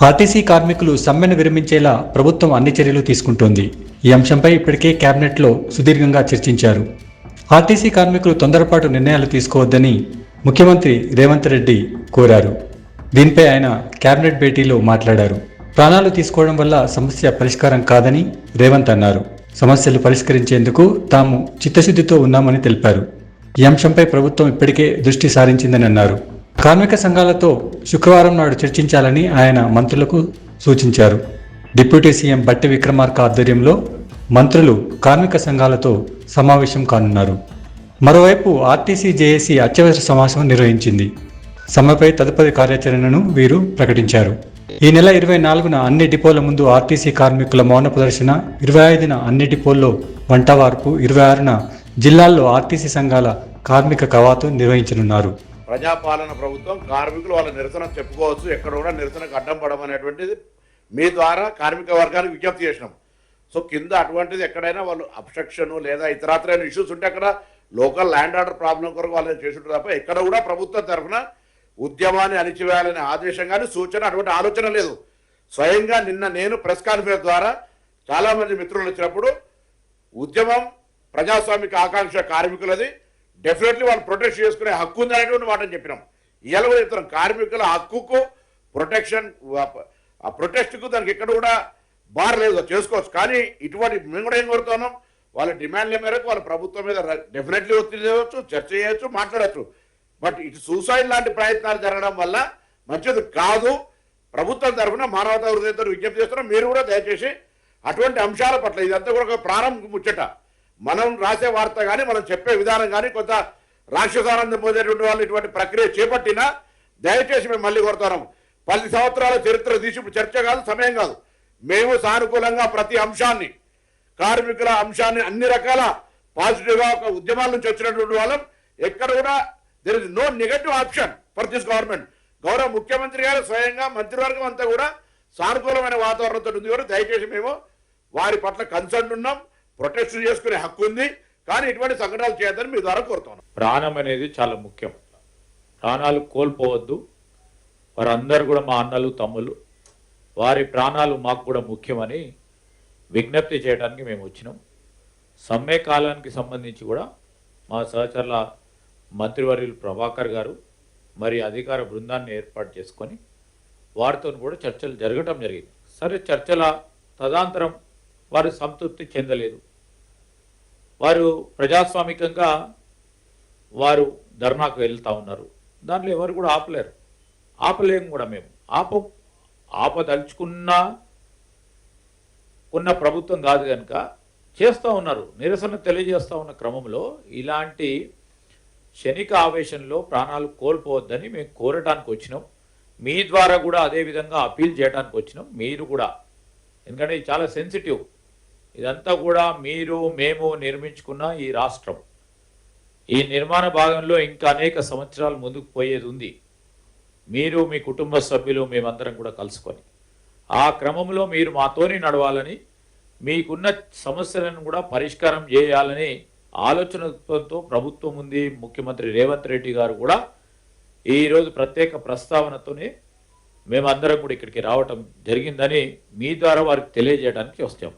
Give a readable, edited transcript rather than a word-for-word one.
RTC కార్మికులు సమ్మెను విరమించేలా ప్రభుత్వం అన్ని చర్యలు తీసుకుంటోంది. ఈ అంశంపై ఇప్పటికే కేబినెట్లో సుదీర్ఘంగా చర్చించారు. ఆర్టీసీ కార్మికులు తొందరపాటు నిర్ణయాలు తీసుకోవద్దని ముఖ్యమంత్రి రేవంత్ రెడ్డి కోరారు. దీనిపై ఆయన కేబినెట్ భేటీలో మాట్లాడారు. ప్రాణాలు తీసుకోవడం వల్ల సమస్య పరిష్కారం కాదని రేవంత్ అన్నారు. సమస్యలు పరిష్కరించేందుకు తాము చిత్తశుద్ధితో ఉన్నామని తెలిపారు. ఈ అంశంపై ప్రభుత్వం ఇప్పటికే దృష్టి సారించిందని అన్నారు. కార్మిక సంఘాలతో శుక్రవారం నాడు చర్చించాలని ఆయన మంత్రులకు సూచించారు. డిప్యూటీ సీఎం బట్టి విక్రమార్క ఆధ్వర్యంలో మంత్రులు కార్మిక సంఘాలతో సమావేశం కానున్నారు. మరోవైపు ఆర్టీసీ జేఏసీ అత్యవసర సమావేశం నిర్వహించింది. సమ్మెపై తదుపరి కార్యాచరణను వీరు ప్రకటించారు. ఈ నెల 24న అన్ని డిపోల ముందు ఆర్టీసీ కార్మికుల మౌన ప్రదర్శన, 25న అన్ని డిపోల్లో వంటవార్పు, 26న జిల్లాల్లో ఆర్టీసీ సంఘాల కార్మిక కవాతు నిర్వహించనున్నారు. ప్రజాపాలన ప్రభుత్వం కార్మికులు వాళ్ళ నిరసన చెప్పుకోవచ్చు, ఎక్కడ కూడా నిరసనకు అడ్డం పడమనేటువంటిది మీ ద్వారా కార్మిక వర్గానికి విజ్ఞప్తి చేసినాం. సో కింద అటువంటిది ఎక్కడైనా వాళ్ళు అబ్స్ట్రక్షన్ లేదా ఇతరత్రైన ఇష్యూస్ ఉంటే అక్కడ లోకల్ ల్యాండ్ ఆర్డర్ ప్రాబ్లం కొరకు వాళ్ళు చేస్తుంటారు తప్ప ఎక్కడ కూడా ప్రభుత్వం తరఫున ఉద్యమాన్ని అణిచివేయాలనే ఆదేశం కానీ సూచన అటువంటి ఆలోచన లేదు. స్వయంగా నిన్న నేను ప్రెస్ కాన్ఫరెన్స్ ద్వారా చాలామంది మిత్రులు వచ్చినప్పుడు ఉద్యమం ప్రజాస్వామిక ఆకాంక్ష కార్మికులది, డెఫినెట్లీ వాళ్ళు ప్రొటెక్ట్ చేసుకునే హక్కు ఉంది అనేటువంటి మాటని చెప్పినాం. ఇవాళ కూడా చెప్తున్నాం, కార్మికుల హక్కుకు ప్రొటెక్షన్ ఆ ప్రొటెస్ట్కు దానికి ఎక్కడ కూడా బార్ లేదు, చేసుకోవచ్చు. కానీ ఇటువంటి మేము కూడా ఏం కోరుతున్నాం, వాళ్ళ డిమాండ్ల మేరకు వాళ్ళ ప్రభుత్వం మీద డెఫినెట్లీ ఒత్తిడి చేయవచ్చు, చర్చ చేయవచ్చు, మాట్లాడచ్చు. బట్ ఇటు సూసైడ్ లాంటి ప్రయత్నాలు జరగడం వల్ల మంచిది కాదు. ప్రభుత్వం తరఫున మానవతా హృదయంతో విజ్ఞప్తి చేస్తున్నాం. మీరు కూడా దయచేసి అటువంటి అంశాల పట్ల, ఇదంతా కూడా ఒక ప్రారంభ ముచ్చట, మనం రాసే వార్త కానీ మనం చెప్పే విధానం కానీ కొంత రాక్షసానందం పొందేటువంటి వాళ్ళు ఇటువంటి ప్రక్రియ చేపట్టినా దయచేసి మేము మళ్ళీ కోరుతున్నాం. 10 సంవత్సరాల చరిత్ర తీసి చర్చ కాదు, సమయం కాదు. మేము సానుకూలంగా ప్రతి అంశాన్ని, కార్మికుల అంశాన్ని అన్ని రకాల పాజిటివ్గా ఒక ఉద్యమాల నుంచి వచ్చినటువంటి వాళ్ళం. ఎక్కడ కూడా there is no negative option for this government. గౌరవ ముఖ్యమంత్రి గారు స్వయంగా మంత్రివర్గం అంతా కూడా సానుకూలమైన వాతావరణంతో ఉంది. కూడా దయచేసి మేము వారి పట్ల కన్సర్న్ ఉన్నాం. ప్రొటెస్ట్ చేసుకునే హక్కు ఉంది, కానీ ఇటువంటి సంఘటనలు చేయొద్దని మీ ద్వారా కోరుతున్నాం. ప్రాణం అనేది చాలా ముఖ్యం. ప్రాణాలు కోల్పోవద్దు. వారందరూ కూడా మా అన్నలు తమ్ములు, వారి ప్రాణాలు మాకు కూడా ముఖ్యమని విజ్ఞప్తి చేయడానికి మేము వచ్చినాం. సమ్మె కాలానికి సంబంధించి కూడా మా సహచరుల మంత్రివర్యులు ప్రభాకర్ గారు మరి అధికార బృందాన్ని ఏర్పాటు చేసుకొని వారితో కూడా చర్చలు జరగటం జరిగింది. సరే, చర్చల తదనంతరం వారు సంతృప్తి చెందలేదు. వారు ప్రజాస్వామికంగా వారు ధర్నాకు వెళ్తూ ఉన్నారు. దాంట్లో ఎవరు కూడా ఆపలేము కూడా. మేము ఆపదలుచుకున్నా ఉన్న ప్రభుత్వం కాదు కనుక చేస్తూ ఉన్నారు. నిరసన తెలియజేస్తూ ఉన్న క్రమంలో ఇలాంటి క్షణిక ఆవేశంలో ప్రాణాలు కోల్పోవద్దని మేము కోరటానికి వచ్చినాం. మీ ద్వారా కూడా అదేవిధంగా అపీల్ చేయడానికి వచ్చినాం. మీరు కూడా, ఎందుకంటే ఇది చాలా సెన్సిటివ్. ఇదంతా కూడా మీరు మేము నిర్మించుకున్న ఈ రాష్ట్రం, ఈ నిర్మాణ భాగంలో ఇంకా అనేక సంవత్సరాలు ముందుకు పోయేది ఉంది. మీరు, మీ కుటుంబ సభ్యులు, మేమందరం కూడా కలుసుకొని ఆ క్రమంలో మీరు మాతోని నడవాలని, మీకున్న సమస్యలను కూడా పరిష్కారం చేయాలని ఆలోచనతో ప్రభుత్వం ఉంది. ముఖ్యమంత్రి రేవంత్ రెడ్డి గారు కూడా ఈరోజు ప్రత్యేక ప్రస్తావనతోనే మేమందరం కూడా ఇక్కడికి రావటం జరిగిందని మీ ద్వారా వారికి తెలియజేయడానికి వస్తాం.